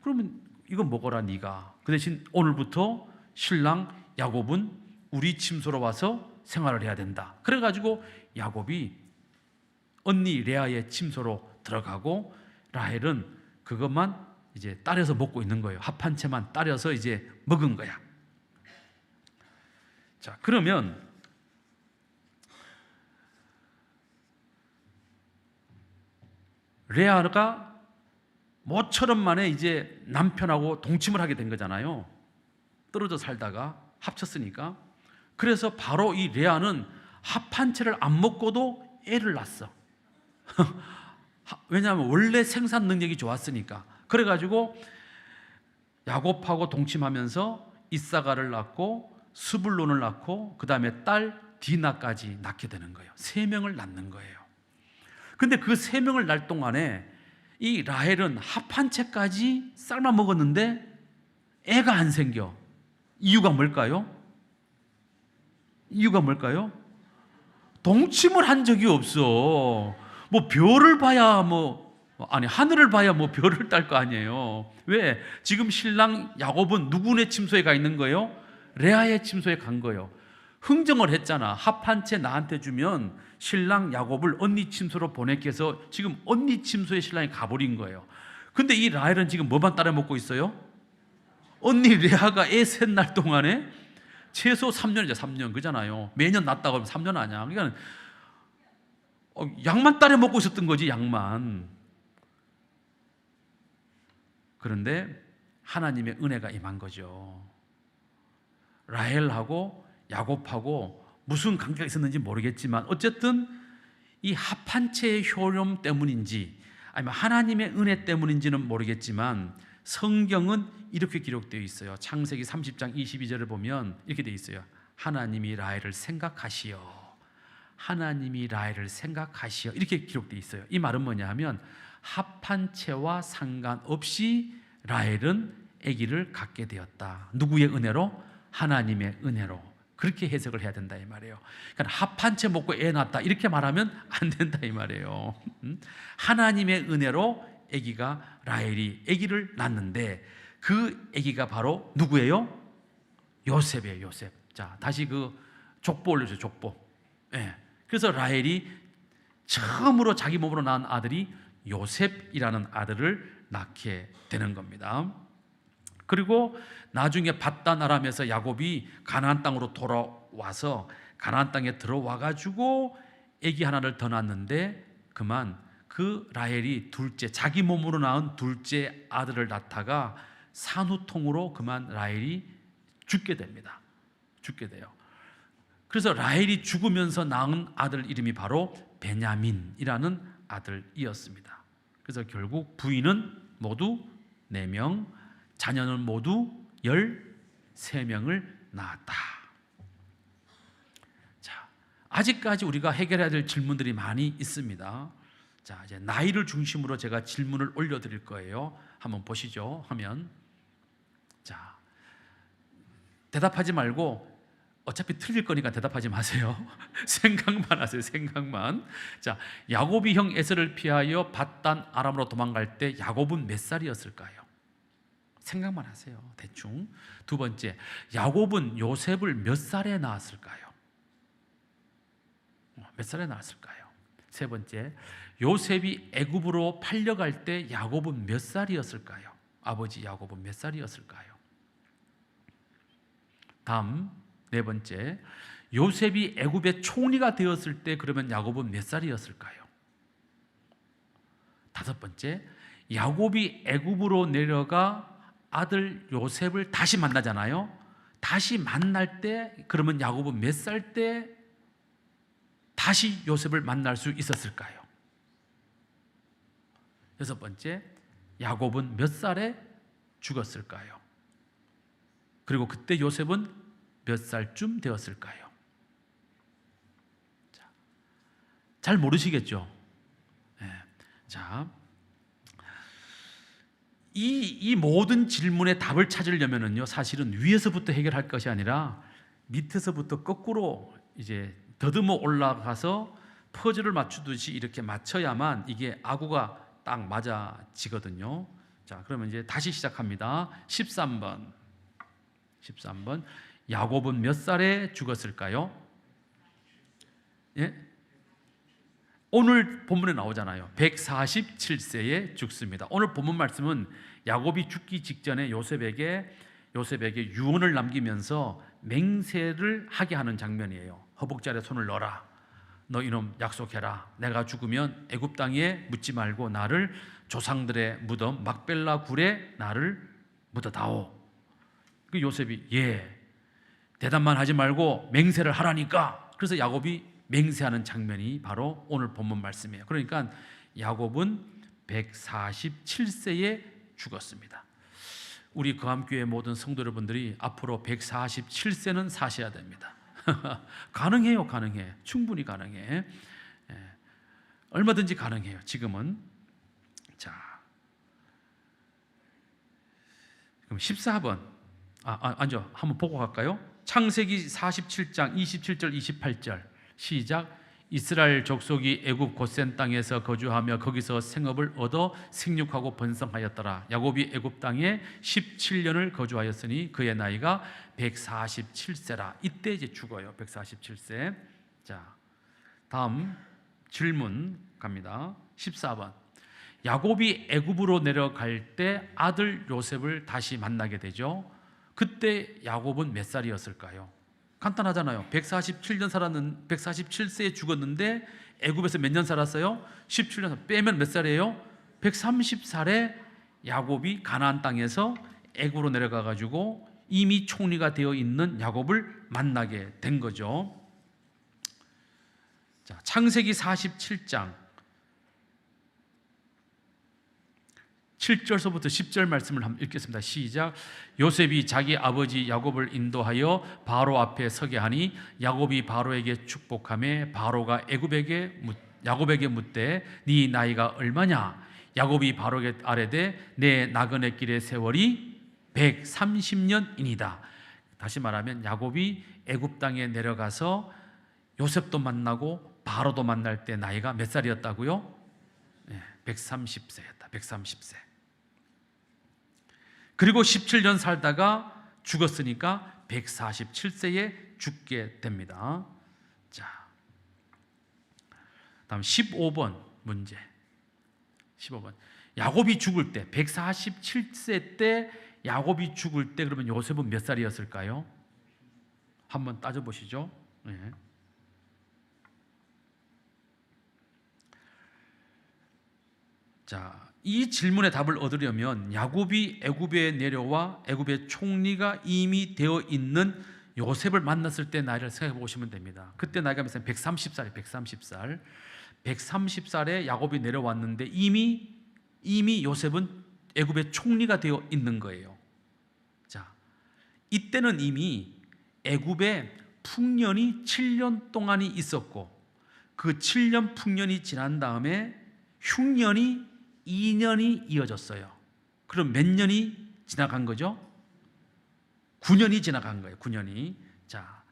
그러면 이거 먹어라 네가. 그 대신 오늘부터 신랑 야곱은 우리 침소로 와서 생활을 해야 된다. 그래가지고 야곱이 언니 레아의 침소로 들어가고 라헬은 그것만 이제 따려서 먹고 있는 거예요. 합한채만 따려서 이제 먹은 거야. 자, 그러면 레아가 모처럼 만에 이제 남편하고 동침을 하게 된 거잖아요. 떨어져 살다가 합쳤으니까. 그래서 바로 이 레아는 합한채를 안 먹고도 애를 낳았어. 왜냐하면 원래 생산 능력이 좋았으니까. 그래가지고 야곱하고 동침하면서 이사가를 낳고 스불론을 낳고 그 다음에 딸 디나까지 낳게 되는 거예요. 3명을 낳는 거예요. 근데 그 3명을 낳을 동안에 이 라헬은 합한채까지 삶아 먹었는데 애가 안 생겨. 이유가 뭘까요? 이유가 뭘까요? 동침을 한 적이 없어. 뭐 별을 봐야 하늘을 봐야 별을 딸 거 아니에요. 왜? 지금 신랑 야곱은 누구네 침소에 가 있는 거예요? 레아의 침소에 간 거예요. 흥정을 했잖아. 합한채 나한테 주면 신랑 야곱을 언니 침소로 보낼게 해서 지금 언니 침소에 신랑이 가버린 거예요. 근데 이 라헬은 지금 뭐만 따라 먹고 있어요? 언니 레아가 애 셋 날 동안에 최소 3년이죠. 3년 그잖아요. 매년 낳았다고 하면 3년 아니야. 그러니까 약만 따라 먹고 있었던 거지, 약만. 그런데 하나님의 은혜가 임한 거죠. 라헬하고 야곱하고 무슨 관계가 있었는지 모르겠지만 어쨌든 이 합한채의 효력 때문인지 아니면 하나님의 은혜 때문인지는 모르겠지만 성경은 이렇게 기록되어 있어요. 창세기 30장 22절을 보면 이렇게 되어 있어요. 하나님이 라헬을 생각하시어. 하나님이 라헬을 생각하시어. 이렇게 기록되어 있어요. 이 말은 뭐냐 하면 합한채와 상관없이 라헬은 아기를 갖게 되었다. 누구의 은혜로? 하나님의 은혜로. 그렇게 해석을 해야 된다 이 말이에요. 그러니까 합한채 먹고 애 낳았다 이렇게 말하면 안 된다 이 말이에요. 하나님의 은혜로 아기가 라헬이 아기를 낳는데 그 아기가 바로 누구예요? 요셉이에요. 요셉. 자, 다시 그 족보 올려줘요. 족보. 예. 그래서 라헬이 처음으로 자기 몸으로 낳은 아들이 요셉이라는 아들을 낳게 되는 겁니다. 그리고 나중에 밧단 아람에서 야곱이 가나안 땅으로 돌아와서 가나안 땅에 들어와 가지고 아기 하나를 더 낳았는데 그만 그 라헬이 자기 몸으로 낳은 둘째 아들을 낳다가 산후통으로 그만 라헬이 죽게 됩니다. 죽게 돼요. 그래서 라헬이 죽으면서 낳은 아들 이름이 바로 베냐민이라는 아들이었습니다. 그래서 결국 부인은 모두 4명, 자녀는 모두 13명을 낳았다. 자, 아직까지 우리가 해결해야 될 질문들이 많이 있습니다. 자, 이제 나이를 중심으로 제가 질문을 올려드릴 거예요. 한번 보시죠. 화면. 자, 대답하지 말고 어차피 틀릴 거니까 대답하지 마세요. 생각만 하세요. 생각만. 자, 야곱이 형 에서를 피하여 밧단 아람으로 도망갈 때 야곱은 몇 살이었을까요? 생각만 하세요. 대충. 두 번째, 야곱은 요셉을 몇 살에 낳았을까요? 몇 살에 낳았을까요? 세 번째, 요셉이 애굽으로 팔려갈 때 야곱은 몇 살이었을까요? 아버지 야곱은 몇 살이었을까요? 다음 4번째, 요셉이 애굽의 총리가 되었을 때 그러면 야곱은 몇 살이었을까요? 5번째, 야곱이 애굽으로 내려가 아들 요셉을 다시 만나잖아요. 다시 만날 때 그러면 야곱은 몇 살 때 다시 요셉을 만날 수 있었을까요? 6번째, 야곱은 몇 살에 죽었을까요? 그리고 그때 요셉은 몇 살쯤 되었을까요? 자, 잘 모르시겠죠? 네. 자, 이 모든 질문의 답을 찾으려면요, 사실은 위에서부터 해결할 것이 아니라 밑에서부터 거꾸로 이제 더듬어 올라가서 퍼즐을 맞추듯이 이렇게 맞춰야만 이게 아구가 딱 맞아지거든요. 자, 그러면 이제 다시 시작합니다. 13번. 야곱은 몇 살에 죽었을까요? 예? 오늘 본문에 나오잖아요. 147세에 죽습니다. 오늘 본문 말씀은 야곱이 죽기 직전에 요셉에게 유언을 남기면서 맹세를 하게 하는 장면이에요. 허벅지 아래 손을 넣어라. 너 이놈 약속해라. 내가 죽으면 애굽 땅에 묻지 말고 나를 조상들의 무덤 막벨라 굴에 나를 묻어다오. 그 요셉이 대답만 하지 말고 맹세를 하라니까. 그래서 야곱이 맹세하는 장면이 바로 오늘 본문 말씀이에요. 그러니까 야곱은 147세에 죽었습니다. 우리 거함교회 모든 성도 여러분들이 앞으로 147세는 사셔야 됩니다. 가능해요. 가능해. 충분히 가능해. 얼마든지 가능해요. 지금은. 자, 그럼 14번. 앉아. 한번 보고 갈까요? 창세기 47장 27절 28절 시작. 이스라엘 족속이 애굽 고센 땅에서 거주하며 거기서 생업을 얻어 생육하고 번성하였더라. 야곱이 애굽 땅에 17년을 거주하였으니 그의 나이가 147세라. 이때 이제 죽어요. 147세. 자, 다음 질문 갑니다. 14번. 야곱이 애굽으로 내려갈 때 아들 요셉을 다시 만나게 되죠. 그때 야곱은 몇 살이었을까요? 간단하잖아요. 147세에 죽었는데 애굽에서 몇 년 살았어요? 17년. 빼면 몇 살이에요? 130살에 야곱이 가나안 땅에서 애굽으로 내려가 가지고 이미 총리가 되어 있는 야곱을 만나게 된 거죠. 자, 창세기 47장 7절서부터 10절 말씀을 한번 읽겠습니다. 시작. 요셉이 자기 아버지 야곱을 인도하여 바로 앞에 서게 하니 야곱이 바로에게 축복하며 바로가 야곱에게 묻되 네 나이가 얼마냐? 야곱이 바로에게 아뢰되 내 나그네 길의 세월이 130년이니이다. 다시 말하면 야곱이 애굽 땅에 내려가서 요셉도 만나고 바로도 만날 때 나이가 몇 살이었다고요? 130세였다. 130세. 그리고 17년 살다가 죽었으니까 147세에 죽게 됩니다. 자, 다음 15번 문제. 15번. 야곱이 죽을 때 147세 때 야곱이 죽을 때 그러면 요셉은 몇 살이었을까요? 한번 따져 보시죠. 네. 자, 이 질문의 답을 얻으려면 야곱이 애굽에 내려와 애굽의 총리가 이미 되어 있는 요셉을 만났을 때 나이를 생각해 보시면 됩니다. 그때 나이가 몇 살? 130살이에요. 130살. 130살에 야곱이 내려왔는데 이미 요셉은 애굽의 총리가 되어 있는 거예요. 자, 이때는 이미 애굽에 풍년이 7년 동안이 있었고 그 7년 풍년이 지난 다음에 흉년이 2년이 이어졌어요. 그럼 몇 년이 지나간 거죠? 9년이 지나간 거예요. 9년이. 자,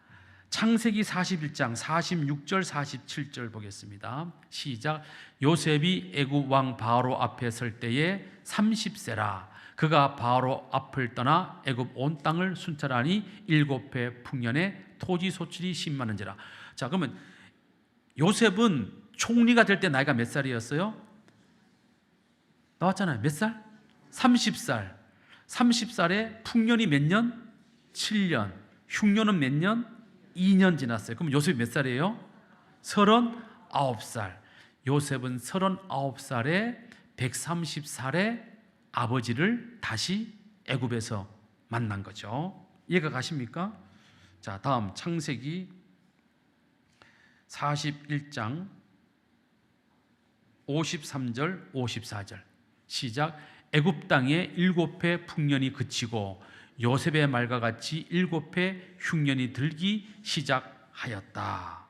창세기 41장 46절 47절 보겠습니다. 시작. 요셉이 애굽 왕 바로 앞에 설 때에 30세라. 그가 바로 앞을 떠나 애굽 온 땅을 순찰하니 7해 풍년에 토지 소출이 심하는지라. 자, 그러면 요셉은 총리가 될 때 나이가 몇 살이었어요? 나왔잖아요. 몇 살? 30살. 30살에 풍년이 몇 년? 7년. 흉년은 몇 년? 2년 지났어요. 그럼 요셉이 몇 살이에요? 39살. 요셉은 39살에 130살에 아버지를 다시 애굽에서 만난 거죠. 이해가 가십니까? 자, 다음 창세기 41장 53절 54절 시작. 애굽 땅에 7해 풍년이 그치고 요셉의 말과 같이 7해 흉년이 들기 시작하였다.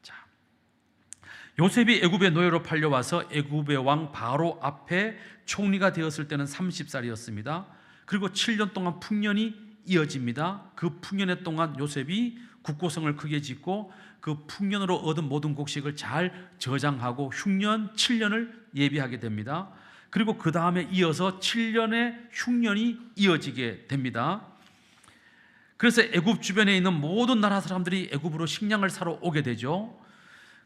자, 요셉이 애굽의 노예로 팔려와서 애굽의 왕 바로 앞에 총리가 되었을 때는 30살이었습니다. 그리고 7년 동안 풍년이 이어집니다. 그 풍년의 동안 요셉이 국고성을 크게 짓고 그 풍년으로 얻은 모든 곡식을 잘 저장하고 흉년 7년을 예비하게 됩니다. 그리고 그 다음에 이어서 7년의 흉년이 이어지게 됩니다. 그래서 애굽 주변에 있는 모든 나라 사람들이 애굽으로 식량을 사러 오게 되죠.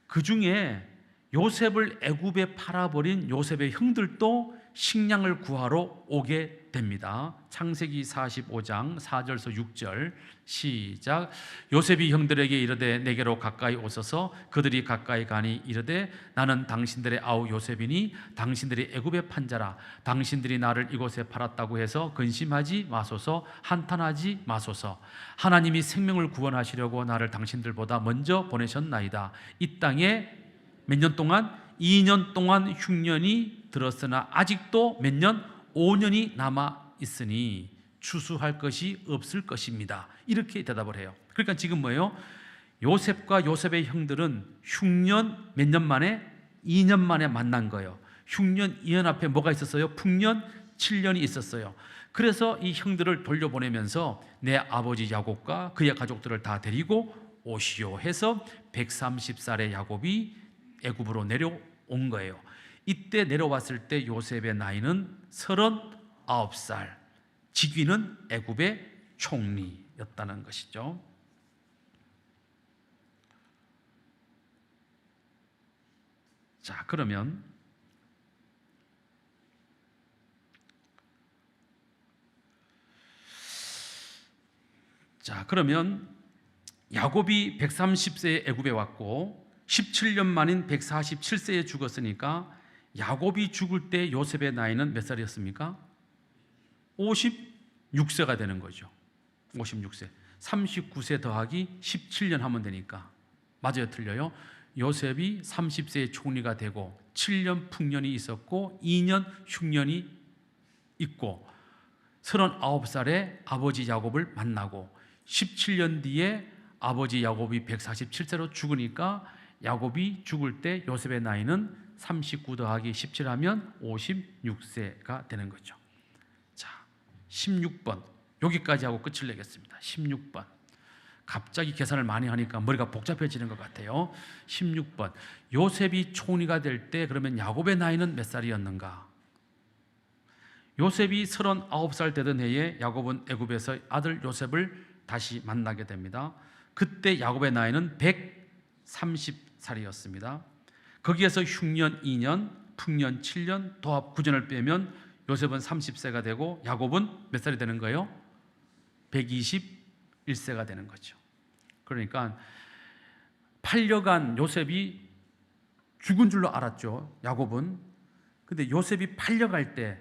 그 중에 요셉을 애굽에 팔아버린 요셉의 형들도 식량을 구하러 오게 됩니다. 창세기 45장 4절에서 6절 시작. 요셉이 형들에게 이르되 내게로 가까이 오소서. 그들이 가까이 가니 이르되 나는 당신들의 아우 요셉이니 당신들이 애굽에 판 자라. 당신들이 나를 이곳에 팔았다고 해서 근심하지 마소서. 한탄하지 마소서. 하나님이 생명을 구원하시려고 나를 당신들보다 먼저 보내셨나이다. 이 땅에 몇 년 동안? 2년 동안 흉년이 들었으나 아직도 몇 년? 5년이 남아 있으니 추수할 것이 없을 것입니다. 이렇게 대답을 해요. 그러니까 지금 뭐예요? 요셉과 요셉의 형들은 흉년 몇 년 만에? 2년 만에 만난 거예요. 흉년 2년 앞에 뭐가 있었어요? 풍년 7년이 있었어요. 그래서 이 형들을 돌려보내면서 내 아버지 야곱과 그의 가족들을 다 데리고 오시오 해서 130살의 야곱이 애굽으로 내려온 거예요. 이때 내려왔을 때 요셉의 나이는 39살, 직위는 애굽의 총리였다는 것이죠. 자, 그러면 야곱이 130세에 애굽에 왔고 17년 만인 147세에 죽었으니까 야곱이 죽을 때 요셉의 나이는 몇 살이었습니까? 56세가 되는 거죠. 56세. 39세 더하기 17년 하면 되니까. 맞아요, 틀려요? 요셉이 30세에 총리가 되고 7년 풍년이 있었고 2년 흉년이 있고 39살에 아버지 야곱을 만나고 17년 뒤에 아버지 야곱이 147세로 죽으니까 야곱이 죽을 때 요셉의 나이는 39 더하기 17하면 56세가 되는 거죠. 자, 16번 여기까지 하고 끝을 내겠습니다. 16번 갑자기 계산을 많이 하니까 머리가 복잡해지는 것 같아요. 16번 요셉이 총리가 될 때 그러면 야곱의 나이는 몇 살이었는가? 요셉이 39살 되던 해에 야곱은 애굽에서 아들 요셉을 다시 만나게 됩니다. 그때 야곱의 나이는 130살이었습니다. 거기에서 흉년 2년, 풍년 7년, 도합 9년을 빼면 요셉은 30세가 되고 야곱은 몇 살이 되는 거예요? 121세가 되는 거죠. 그러니까 8년간 요셉이 죽은 줄로 알았죠, 야곱은. 근데 요셉이 팔려갈 때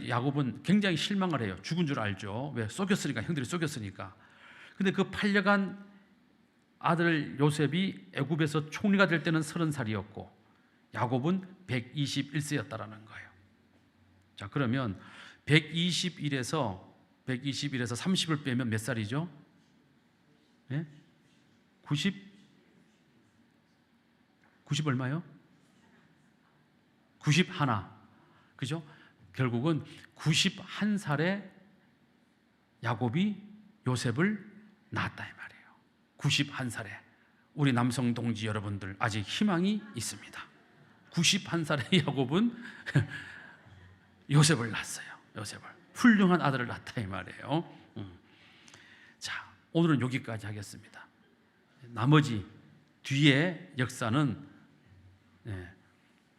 야곱은 굉장히 실망을 해요. 죽은 줄 알죠. 왜? 속였으니까, 형들이 속였으니까. 근데 그 팔려간 아들 요셉이 애굽에서 총리가 될 때는 30살이었고 야곱은 121세였다라는 거예요. 자, 그러면 121에서 30을 빼면 몇 살이죠? 네? 90 얼마요? 91. 그죠? 결국은 91살에 야곱이 요셉을 낳았다 이 말이에요. 91살에. 우리 남성 동지 여러분들 아직 희망이 있습니다. 91살에 야곱은 요셉을 낳았어요. 요셉을. 훌륭한 아들을 낳았다 이 말이에요. 자, 오늘은 여기까지 하겠습니다. 나머지 뒤에 역사는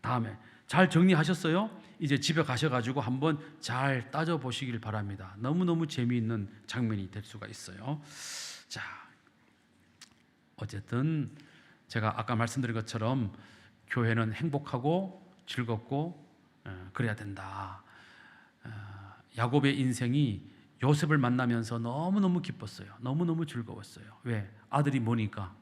다음에. 잘 정리하셨어요? 이제 집에 가셔가지고 한번 잘 따져보시길 바랍니다. 너무너무 재미있는 장면이 될 수가 있어요. 자, 어쨌든 제가 아까 말씀드린 것처럼 교회는 행복하고 즐겁고 그래야 된다. 야곱의 인생이 요셉을 만나면서 너무너무 기뻤어요. 너무너무 즐거웠어요. 왜? 아들이 뭐니까?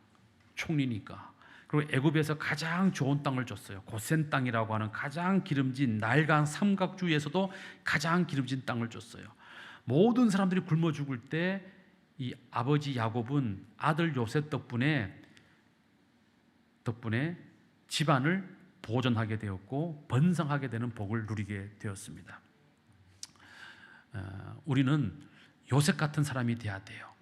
총리니까. 그리고 애굽에서 가장 좋은 땅을 줬어요. 고센 땅이라고 하는 가장 기름진 나일강 삼각주에서도 가장 기름진 땅을 줬어요. 모든 사람들이 굶어 죽을 때 이 아버지 야곱은 아들 요셉 덕분에 집안을 보존하게 되었고 번성하게 되는 복을 누리게 되었습니다. 우리는 요셉 같은 사람이 돼야 돼요.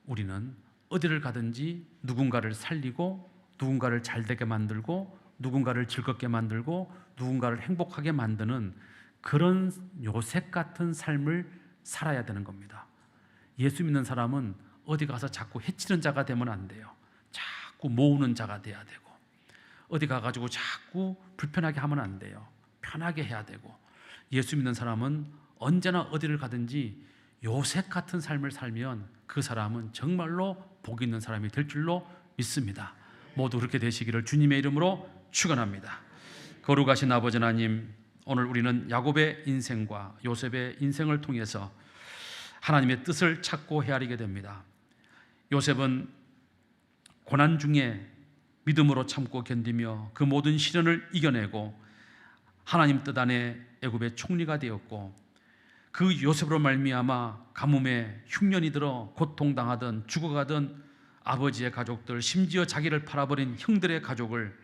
우리는 어디를 가든지 누군가를 살리고 누군가를 잘되게 만들고 누군가를 즐겁게 만들고 누군가를 행복하게 만드는 그런 요셉 같은 삶을 살아야 되는 겁니다. 예수 믿는 사람은 어디 가서 자꾸 해치는 자가 되면 안 돼요. 자꾸 모으는 자가 돼야 되고 어디 가가지고 자꾸 불편하게 하면 안 돼요. 편하게 해야 되고 예수 믿는 사람은 언제나 어디를 가든지 요셉 같은 삶을 살면 그 사람은 정말로 복 있는 사람이 될 줄로 믿습니다. 모두 그렇게 되시기를 주님의 이름으로 축원합니다. 거룩하신 아버지 하나님, 오늘 우리는 야곱의 인생과 요셉의 인생을 통해서 하나님의 뜻을 찾고 헤아리게 됩니다. 요셉은 고난 중에 믿음으로 참고 견디며 그 모든 시련을 이겨내고 하나님 뜻 안에 애굽의 총리가 되었고 그 요셉으로 말미암아 가뭄에 흉년이 들어 고통당하던 죽어가던 아버지의 가족들, 심지어 자기를 팔아버린 형들의 가족을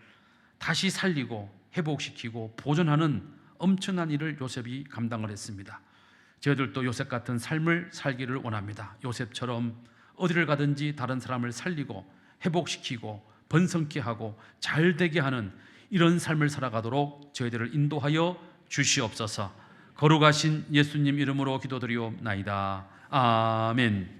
다시 살리고 회복시키고 보존하는 엄청난 일을 요셉이 감당을 했습니다. 저희들도 요셉 같은 삶을 살기를 원합니다. 요셉처럼 어디를 가든지 다른 사람을 살리고 회복시키고 번성케 하고 잘되게 하는 이런 삶을 살아가도록 저희들을 인도하여 주시옵소서. 거룩하신 예수님 이름으로 기도드리옵나이다. 아멘.